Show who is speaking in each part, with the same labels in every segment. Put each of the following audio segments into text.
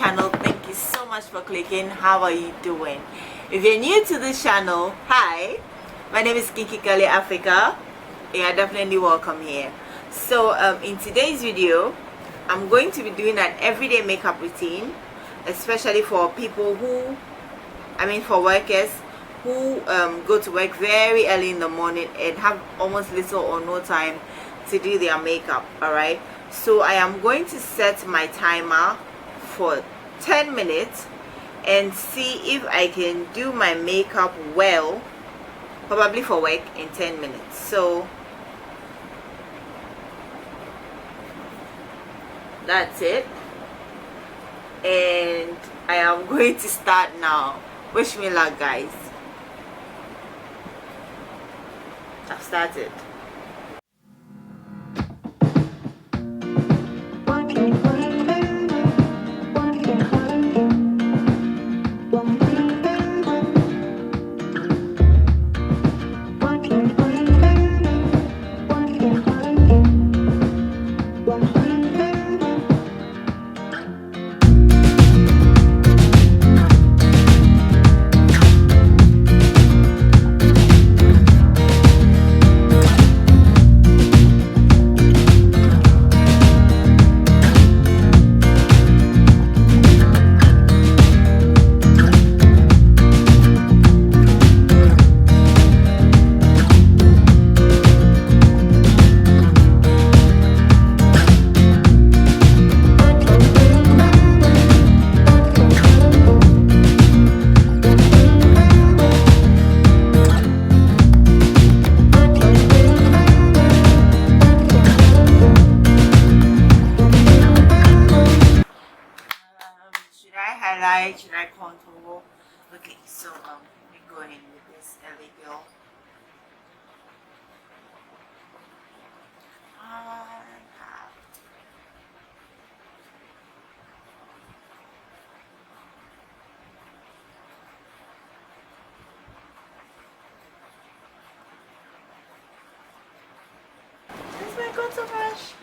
Speaker 1: channel, thank you so much for clicking. How are you doing? If you're new to this channel, hi, my name is Kiki Kali Africa. You are definitely welcome here. So in today's video, I'm going to be doing an everyday makeup routine, especially for people who, for workers who go to work very early in the morning and have almost little or no time to do their makeup. All right, so I am going to set my timer for 10 minutes and see if I can do my makeup well, probably for work, in 10 minutes. So that's it, and I am going to start now. Wish me luck, guys. I've started. Should I highlight? Should I contour? Okay, so let me go in with this LA girl. Where's my contour brush?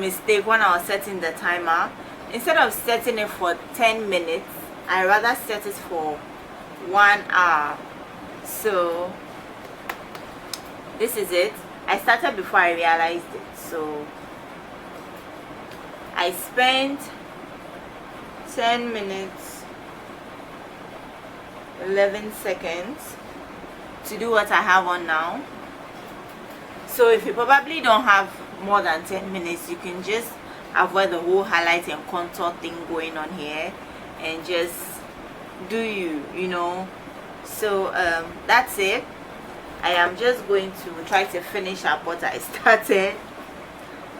Speaker 1: mistake when I was setting the timer. Instead of setting it for 10 minutes, I rather set it for 1 hour. So this is it. I started before I realized it. So I spent 10 minutes 11 seconds to do what I have on now. So if you probably don't have more than 10 minutes, you can just avoid the whole highlight and contour thing going on here and just do you know. So that's it. I am just going to try to finish up what I started.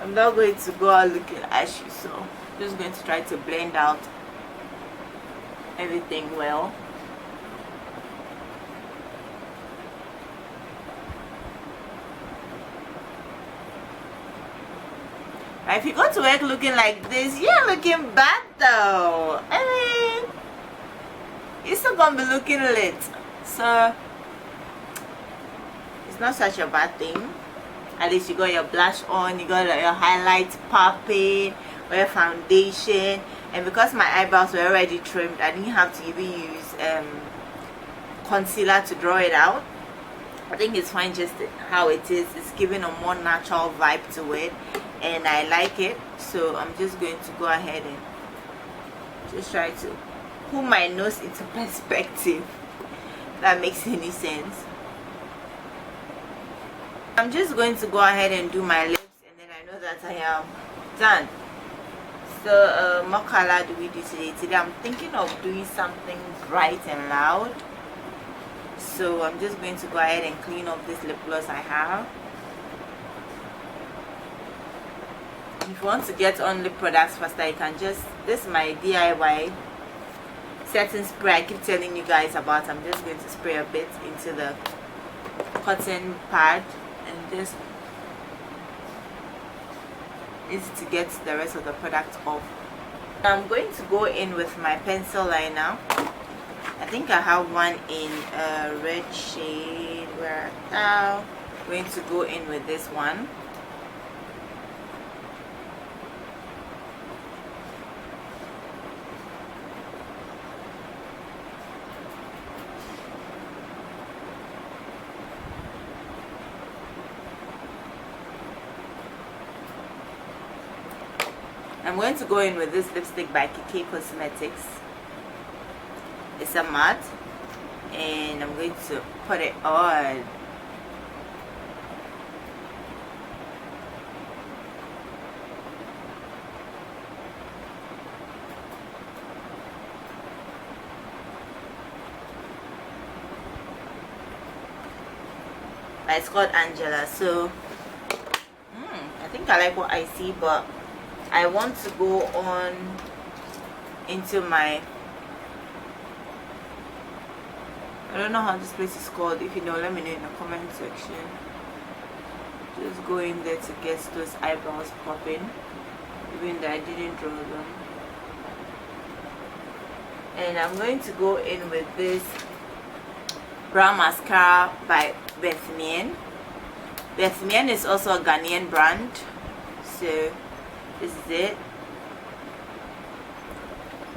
Speaker 1: I'm not going to go out looking ashy, so I'm just going to try to blend out everything well. If you go to work looking like this, you're looking bad though. I mean, you're still gonna be looking lit, so it's not such a bad thing. At least you got your blush on, you got your highlights popping, or your foundation. And because my eyebrows were already trimmed, I didn't have to even use concealer to draw it out. I think it's fine just how it is. It's giving a more natural vibe to it, and I like it. So I'm just going to go ahead and just try to pull my nose into perspective, if that makes any sense. I'm just going to go ahead and do my lips, and then I know that I am done. So what color do we do today? Today I'm thinking of doing something bright and loud. So I'm just going to go ahead and clean up this lip gloss I have. If you want to get on lip products faster, you can just, this is my DIY setting spray I keep telling you guys about. I'm just going to spray a bit into the cotton pad and just easy to get the rest of the product off. I'm going to go in with my pencil liner. I think I have one in a red shade. Where now I'm going to go in with this one. I'm going to go in with this lipstick by KK Cosmetics. It's a matte, and I'm going to put it on. It's called Angela. So I think I like what I see, but I want to go on into my, I don't know how this place is called. If you know, let me know in the comment section. Just go in there to get those eyebrows popping, even though I didn't draw them. And I'm going to go in with this brown mascara by Bethmian. Bethmian is also a Ghanaian brand. So this is it.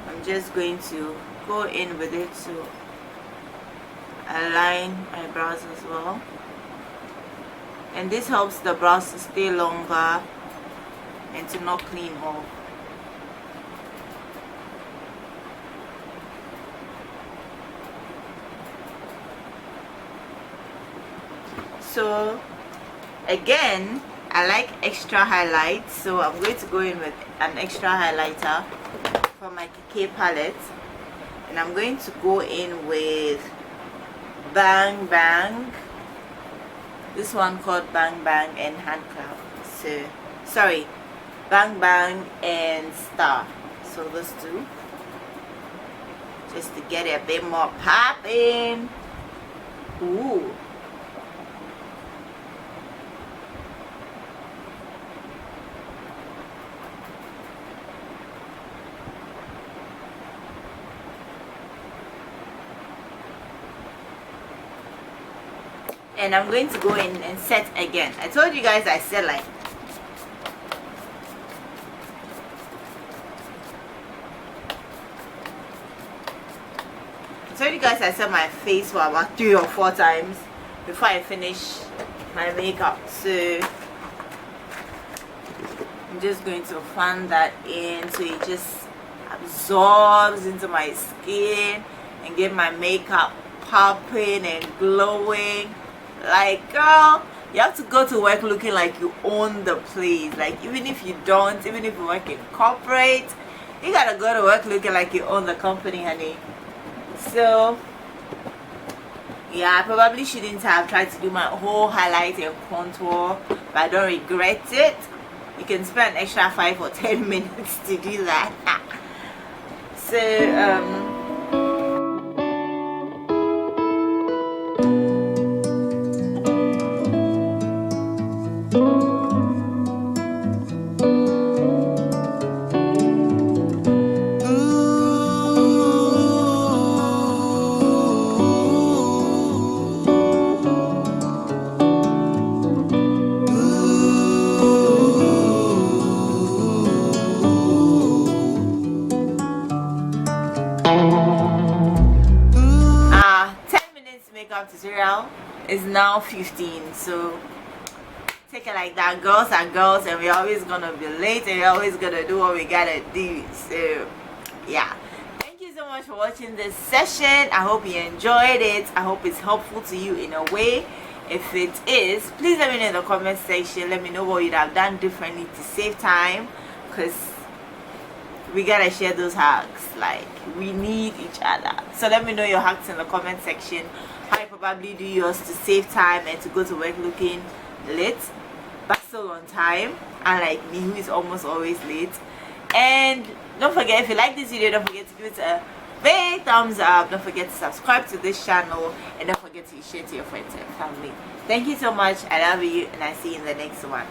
Speaker 1: I'm just going to go in with it to align my brows as well, and this helps the brows to stay longer and to not clean off. So again, I like extra highlights, so I'm going to go in with an extra highlighter from my KK palette, and I'm going to go in with Bang Bang, this one called Bang Bang and Handcraft. So sorry, Bang Bang and Star. So those two, just to get it a bit more popping. Ooh. And I'm going to go in and set again. I told you guys I said like realized I set my face for about 3 or 4 times before I finish my makeup. So I'm just going to fan that in so it just absorbs into my skin and get my makeup popping and glowing. Like, girl, you have to go to work looking like you own the place. Like, even if you don't, even if you work in corporate, you gotta go to work looking like you own the company, honey. So yeah, I probably shouldn't have tried to do my whole highlight and contour, but I don't regret it. You can spend an extra 5 or 10 minutes to do that. So tutorial is now 15, so take it like that. Girls are girls, and we're always gonna be late, and we're always gonna do what we gotta do. So yeah, thank you so much for watching this session. I hope you enjoyed it. I hope it's helpful to you in a way. If it is, please let me know in the comment section. Let me know what you'd have done differently to save time, because we gotta share those hacks. Like, we need each other. So let me know your hacks in the comment section. How you probably do yours to save time and to go to work looking late but still on time, unlike me, who is almost always late. And don't forget, if you like this video, don't forget to give it a big thumbs up. Don't forget to subscribe to this channel, and don't forget to share to your friends and family. Thank you so much. I love you, and I see you in the next one.